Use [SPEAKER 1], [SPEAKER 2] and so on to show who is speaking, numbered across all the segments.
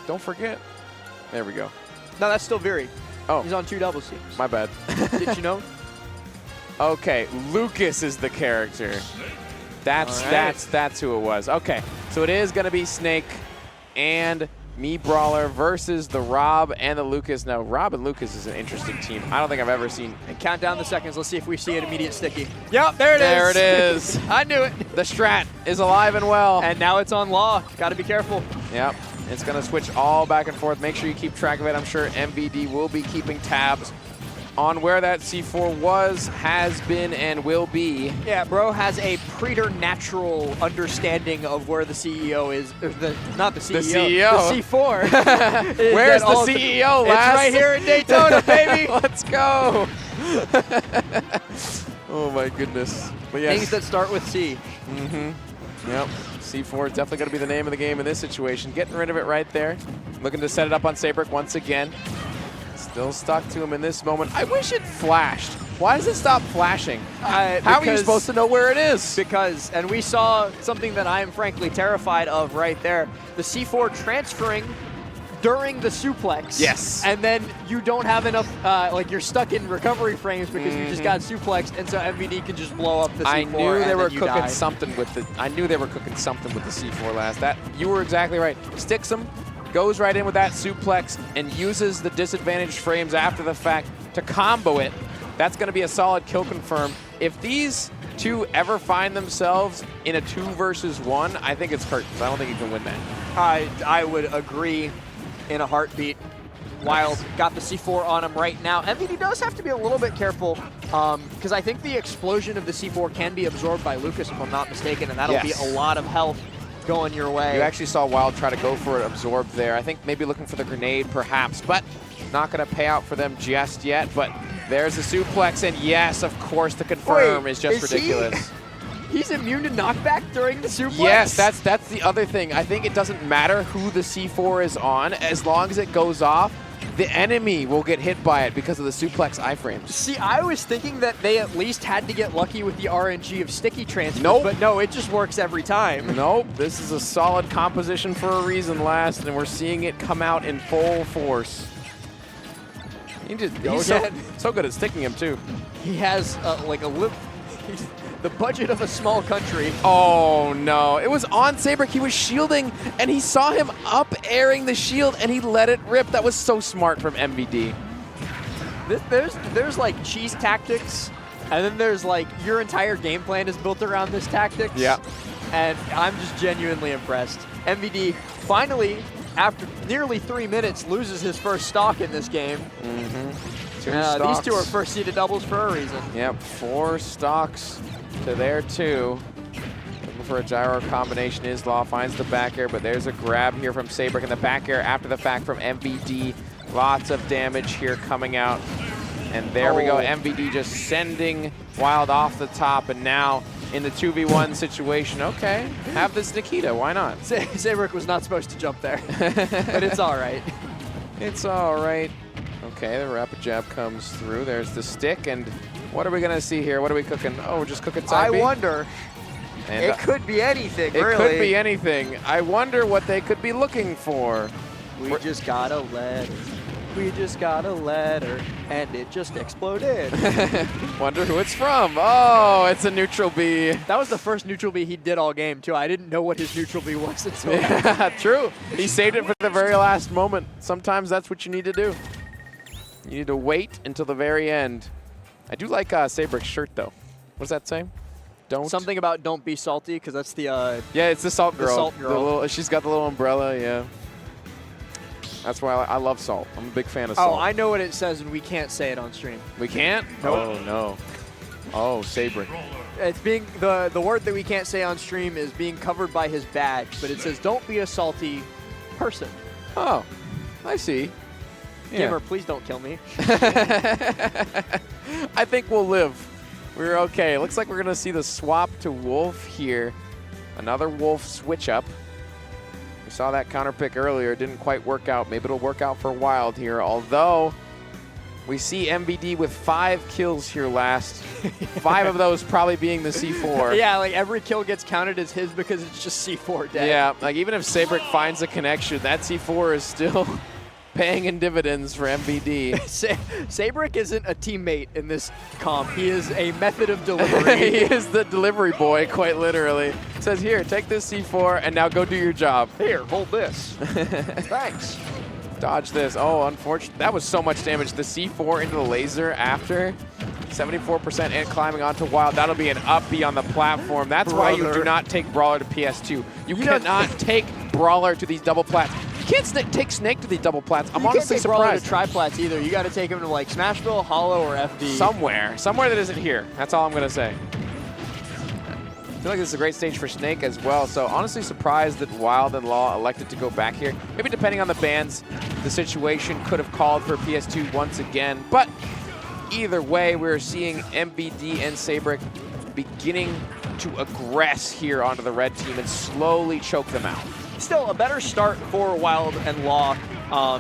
[SPEAKER 1] Don't forget. There we go.
[SPEAKER 2] No, that's still Viri.
[SPEAKER 1] Oh.
[SPEAKER 2] He's on 2 double teams.
[SPEAKER 1] My bad.
[SPEAKER 2] Did you know?
[SPEAKER 1] Okay, Lucas is the character. That's who it was. Okay, so it is going to be Snake and Me Brawler versus the Rob and the Lucas. Now, Rob and Lucas is an interesting team. I don't think I've ever seen.
[SPEAKER 2] And count down the seconds. Let's see if we see an immediate sticky. Yep, there it is.
[SPEAKER 1] There it is.
[SPEAKER 2] I knew it.
[SPEAKER 1] The strat is alive and well.
[SPEAKER 2] And now it's on Law. Got to be careful.
[SPEAKER 1] Yep. It's going to switch all back and forth. Make sure you keep track of it. I'm sure MVD will be keeping tabs on where that C4 was, has been, and will be.
[SPEAKER 2] Yeah, bro has a preternatural understanding of where the CEO is. Or not the CEO.
[SPEAKER 1] The CEO.
[SPEAKER 2] The C4.
[SPEAKER 1] Where's the CEO,
[SPEAKER 2] It's right here in Daytona, baby.
[SPEAKER 1] Let's go. Oh, my goodness. But yes.
[SPEAKER 2] Things that start with C.
[SPEAKER 1] Mm-hmm. Yep. C4 is definitely going to be the name of the game in this situation. Getting rid of it right there. Looking to set it up on Seibrik once again. Still stuck to him in this moment. I wish it flashed. Why does it stop flashing? How are you supposed to know where it is?
[SPEAKER 2] Because, and we saw something that I am frankly terrified of right there. The C4 transferring during the suplex.
[SPEAKER 1] Yes.
[SPEAKER 2] And then you don't have enough, like you're stuck in recovery frames because you just got suplexed, and so MVD can just blow up the C4.
[SPEAKER 1] I knew they were cooking
[SPEAKER 2] die.
[SPEAKER 1] something with the. I knew they were cooking something with the C4 last. That you were exactly right. Sticks him, goes right in with that suplex, and uses the disadvantaged frames after the fact to combo it. That's going to be a solid kill confirm. If these two ever find themselves in a 2 versus 1, I think it's curtains. I don't think you can win that.
[SPEAKER 2] I would agree in a heartbeat. Wilde got the C4 on him right now. MVD does have to be a little bit careful because I think the explosion of the C4 can be absorbed by Lucas, if I'm not mistaken, and that'll be a lot of health going your way.
[SPEAKER 1] You actually saw Wilde try to go for it absorbed there. I think maybe looking for the grenade perhaps, but not going to pay out for them just yet. But there's the suplex, and yes, of course, the confirm is just ridiculous.
[SPEAKER 2] He's immune to knockback during the suplex?
[SPEAKER 1] Yes, that's the other thing. I think it doesn't matter who the C4 is on. As long as it goes off, the enemy will get hit by it because of the suplex iframes.
[SPEAKER 2] See, I was thinking that they at least had to get lucky with the RNG of sticky transfer, but no, it just works every time.
[SPEAKER 1] Nope, this is a solid composition for a reason, last, and we're seeing it come out in full force. He's so good at sticking him, too.
[SPEAKER 2] He has like a lip. The budget of a small country.
[SPEAKER 1] Oh, no. It was on Seibrik. He was shielding, and he saw him up airing the shield, and he let it rip. That was so smart from MVD.
[SPEAKER 2] There's like cheese tactics, and then there's like your entire game plan is built around this tactics.
[SPEAKER 1] Yeah.
[SPEAKER 2] And I'm just genuinely impressed. MVD finally, after nearly 3 minutes, loses his first stock in this game. These two are first seeded doubles for a reason.
[SPEAKER 1] Yep, 4 stocks to their 2. Looking for a gyro combination. Law finds the back air, but there's a grab here from Seibrik, and the back air after the fact from MVD. Lots of damage here coming out. And there we go, MVD just sending Wilde off the top, and now in the 2v1 situation. Okay, have this Nikita, why not?
[SPEAKER 2] Seibrik was not supposed to jump there, but it's all right.
[SPEAKER 1] It's all right. Okay, the rapid jab comes through. There's the stick, and what are we gonna see here? What are we cooking? Oh, we're just cooking side B?
[SPEAKER 2] I wonder. And it could be anything, really.
[SPEAKER 1] It could be anything. I wonder what they could be looking for.
[SPEAKER 2] We just got a letter. We just got a letter, and it just exploded.
[SPEAKER 1] Wonder who it's from. Oh, it's a neutral B.
[SPEAKER 2] That was the first neutral B he did all game, too. I didn't know what his neutral B was until
[SPEAKER 1] yeah, true. He saved it for the very last moment. Sometimes that's what you need to do. You need to wait until the very end. I do like Seibrik's shirt, though. What does that say? Don't.
[SPEAKER 2] Something about don't be salty, because that's the...
[SPEAKER 1] yeah, it's the salt girl.
[SPEAKER 2] The salt girl.
[SPEAKER 1] She's got the little umbrella, yeah. That's why I love salt. I'm a big fan of salt.
[SPEAKER 2] Oh, I know what it says, and we can't say it on stream.
[SPEAKER 1] We can't?
[SPEAKER 2] Nope.
[SPEAKER 1] Oh, no. Oh, Seibrik.
[SPEAKER 2] It's being... The word that we can't say on stream is being covered by his badge, but it says don't be a salty person.
[SPEAKER 1] Oh, I see. Yeah.
[SPEAKER 2] Gamer, please don't kill me.
[SPEAKER 1] I think we'll live. We're okay. Looks like we're going to see the swap to Wolf here. Another Wolf switch up. We saw that counter pick earlier. It didn't quite work out. Maybe it'll work out for Wilde here. Although, We see MVD with 5 kills here last. 5 of those probably being the C4.
[SPEAKER 2] Yeah, like every kill gets counted as his because it's just C4 dead.
[SPEAKER 1] Yeah, like even if Seibrik finds a connection, that C4 is still paying in dividends for MVD.
[SPEAKER 2] Seibrik isn't a teammate in this comp. He is a method of delivery.
[SPEAKER 1] He is the delivery boy, quite literally. Says, here, take this C4 and now go do your job.
[SPEAKER 2] Here, hold this. Thanks.
[SPEAKER 1] Dodge this. Oh, unfortunate. That was so much damage. The C4 into the laser after. 74% and climbing onto Wilde. That'll be an up B on the platform. That's why you do not take Brawler to PS2. You cannot take Brawler to these double plats. You can't take Snake to these double plats. I'm honestly surprised.
[SPEAKER 2] You can't take Brawler to triplats either. You got to take him to like Smashville, Hollow, or FD.
[SPEAKER 1] Somewhere that isn't here. That's all I'm going to say. I feel like this is a great stage for Snake as well. So honestly surprised that Wilde and Law elected to go back here. Maybe depending on the bans, the situation could have called for PS2 once again. But either way, we're seeing MVD and Seibrik beginning to aggress here onto the red team and slowly choke them out.
[SPEAKER 2] Still a better start for Wilde and Law,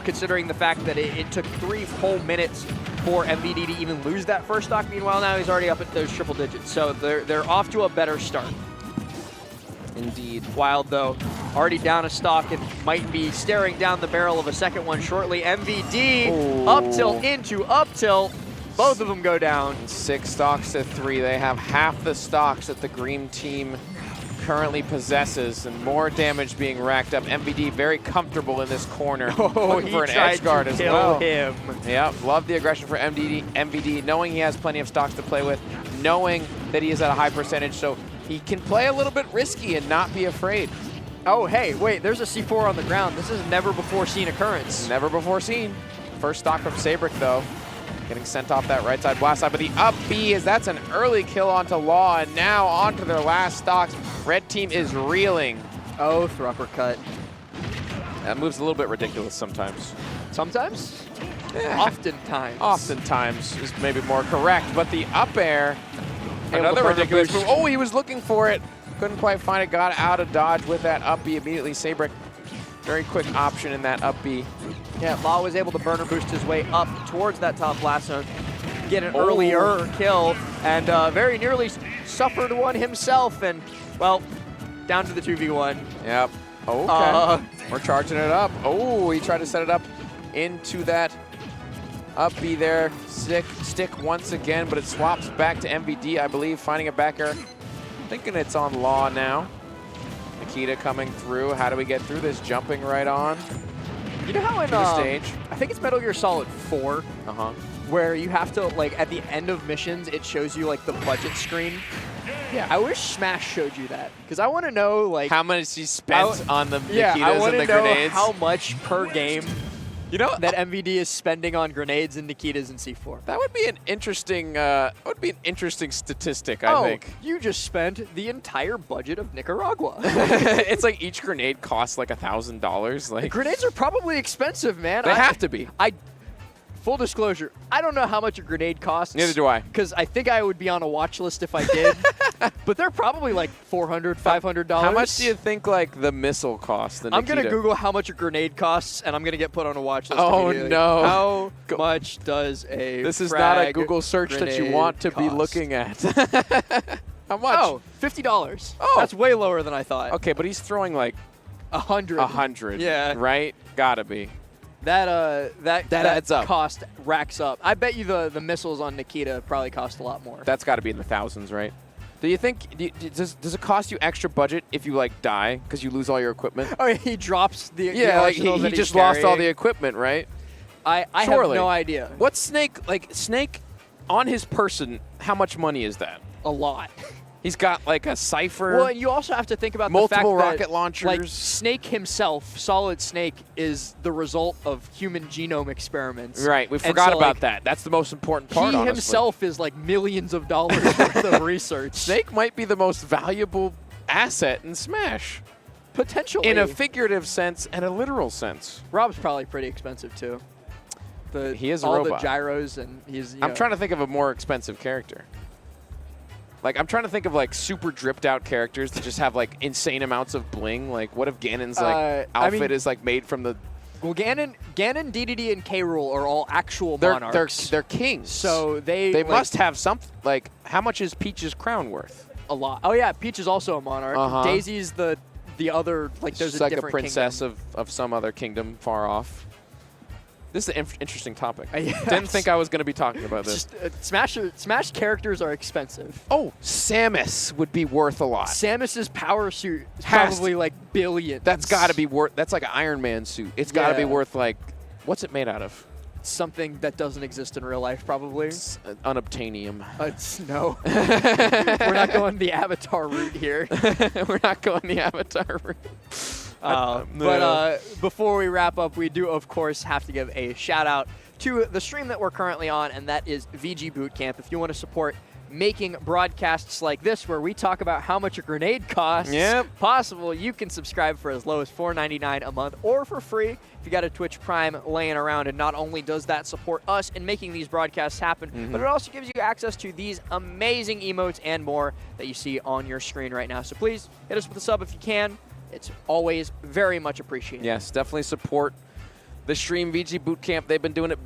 [SPEAKER 2] considering the fact that it took 3 whole minutes for MVD to even lose that first stock. Meanwhile, now he's already up at those triple digits. So they're off to a better start. Indeed. Wilde, though, already down a stock and might be staring down the barrel of a second one shortly. MVD, up tilt into up tilt. Both of them go down.
[SPEAKER 1] 6 stocks to 3. They have half the stocks that the green team currently possesses, and more damage being racked up. MVD very comfortable in this corner. Looking for an edge guard as well.
[SPEAKER 2] Him.
[SPEAKER 1] Yep, love the aggression for MVD, knowing he has plenty of stocks to play with, knowing that he is at a high percentage, so he can play a little bit risky and not be afraid.
[SPEAKER 2] Oh, hey, wait, there's a C4 on the ground. This is a never before seen occurrence.
[SPEAKER 1] Never before seen. First stock from Seibrik, though. Getting sent off that right side blast side, but the up B is that's an early kill onto Law, and now onto their last stocks. Red team is reeling.
[SPEAKER 2] Oh, throw cut.
[SPEAKER 1] That move's a little bit ridiculous sometimes.
[SPEAKER 2] Sometimes?
[SPEAKER 1] Yeah.
[SPEAKER 2] Oftentimes.
[SPEAKER 1] Oftentimes is maybe more correct, but the up air,
[SPEAKER 2] Able
[SPEAKER 1] another
[SPEAKER 2] to burn a
[SPEAKER 1] ridiculous
[SPEAKER 2] boost.
[SPEAKER 1] move. Oh, he was looking for it. Couldn't quite find it, got out of dodge with that up B immediately. Seibrik, very quick option in that up B.
[SPEAKER 2] Yeah, Law was able to burner boost his way up towards that top blast zone, get an earlier kill, and very nearly suffered one himself, and, well, down to the 2v1.
[SPEAKER 1] Yep. Okay. We're charging it up. Oh, he tried to set it up into that up B there. Stick once again, but it swaps back to MVD, I believe, finding a back air. Thinking it's on Law now. Nikita coming through. How do we get through this? Jumping right on.
[SPEAKER 2] You know how in
[SPEAKER 1] stage.
[SPEAKER 2] I think it's Metal Gear Solid 4, where you have to, like, at the end of missions, it shows you, like, the budget screen. Yeah. I wish Smash showed you that, because I want to know, like,
[SPEAKER 1] how much he spent on the Nikitas
[SPEAKER 2] I want
[SPEAKER 1] and the
[SPEAKER 2] to know
[SPEAKER 1] grenades.
[SPEAKER 2] how much per game that
[SPEAKER 1] that
[SPEAKER 2] MVD is spending on grenades and Nikitas and C4.
[SPEAKER 1] That would be an interesting statistic, I think.
[SPEAKER 2] You just spent the entire budget of Nicaragua.
[SPEAKER 1] It's like each grenade costs like $1,000. Like
[SPEAKER 2] Grenades are probably expensive, man.
[SPEAKER 1] They have to be.
[SPEAKER 2] Full disclosure, I don't know how much a grenade costs.
[SPEAKER 1] Neither do I.
[SPEAKER 2] Because I think I would be on a watch list if I did. But they're probably like $400, $500.
[SPEAKER 1] How much do you think like the missile costs?
[SPEAKER 2] I'm going to Google how much a grenade costs, and I'm going to get put on a watch list.
[SPEAKER 1] Oh, no.
[SPEAKER 2] How much does a
[SPEAKER 1] This is not a Google search that you want to be looking at. How much?
[SPEAKER 2] Oh, $50.
[SPEAKER 1] Oh.
[SPEAKER 2] That's way lower than I thought.
[SPEAKER 1] Okay, but he's throwing like
[SPEAKER 2] 100.
[SPEAKER 1] 100.
[SPEAKER 2] Yeah.
[SPEAKER 1] Right? Gotta be.
[SPEAKER 2] That
[SPEAKER 1] adds up.
[SPEAKER 2] Cost racks up. I bet you the missiles on Nikita probably cost a lot more.
[SPEAKER 1] That's got to be in the thousands, right? Do you think, does it cost you extra budget if you like die because you lose all your equipment?
[SPEAKER 2] Oh, he drops the
[SPEAKER 1] like he just lost all the equipment, right?
[SPEAKER 2] I have no idea.
[SPEAKER 1] What's Snake on his person? How much money is that?
[SPEAKER 2] A lot.
[SPEAKER 1] He's got like a Cypher.
[SPEAKER 2] Well, and you also have to think about
[SPEAKER 1] multiple
[SPEAKER 2] the fact
[SPEAKER 1] rocket
[SPEAKER 2] that,
[SPEAKER 1] launchers.
[SPEAKER 2] like, Snake himself, Solid Snake, is the result of human genome experiments.
[SPEAKER 1] Right, we forgot about that. That's the most important part, honestly.
[SPEAKER 2] He himself is like millions of dollars worth of research.
[SPEAKER 1] Snake might be the most valuable asset in Smash.
[SPEAKER 2] Potentially.
[SPEAKER 1] In a figurative sense and a literal sense.
[SPEAKER 2] Rob's probably pretty expensive, too.
[SPEAKER 1] He is a
[SPEAKER 2] all
[SPEAKER 1] robot.
[SPEAKER 2] The gyros and he's.
[SPEAKER 1] I'm trying to think of a more expensive character. Like, I'm trying to think of, like, super dripped out characters that just have, like, insane amounts of bling. Like, what if Ganon's, like, outfit is, like, made from the
[SPEAKER 2] Well, Ganon, DDD, and K. Rool are all actual monarchs.
[SPEAKER 1] They're kings.
[SPEAKER 2] So they
[SPEAKER 1] must have something. Like, how much is Peach's crown worth?
[SPEAKER 2] A lot. Oh yeah, Peach is also a monarch. Daisy's the other. Like, there's
[SPEAKER 1] She's
[SPEAKER 2] a
[SPEAKER 1] like a
[SPEAKER 2] different
[SPEAKER 1] princess
[SPEAKER 2] kingdom.
[SPEAKER 1] of some other kingdom far off. This is an interesting topic.
[SPEAKER 2] Yes.
[SPEAKER 1] Didn't think I was going to be talking about this.
[SPEAKER 2] Smash characters are expensive.
[SPEAKER 1] Oh, Samus would be worth a lot.
[SPEAKER 2] Samus's power suit is probably like billions.
[SPEAKER 1] That's got to be worth. That's like an Iron Man suit. It's got to be worth like, what's it made out of?
[SPEAKER 2] Something that doesn't exist in real life, probably.
[SPEAKER 1] It's unobtainium.
[SPEAKER 2] No. We're not going the Avatar route here.
[SPEAKER 1] We're not going the Avatar route.
[SPEAKER 2] But before we wrap up, we do, of course, have to give a shout-out to the stream that we're currently on, and that is VGBootCamp. If you want to support making broadcasts like this where we talk about how much a grenade costs possible, you can subscribe for as low as $4.99 a month or for free if you got a Twitch Prime laying around. And not only does that support us in making these broadcasts happen, but it also gives you access to these amazing emotes and more that you see on your screen right now. So please hit us with a sub if you can. It's always very much appreciated.
[SPEAKER 1] Yes, definitely support the stream VGBootCamp. They've been doing it big.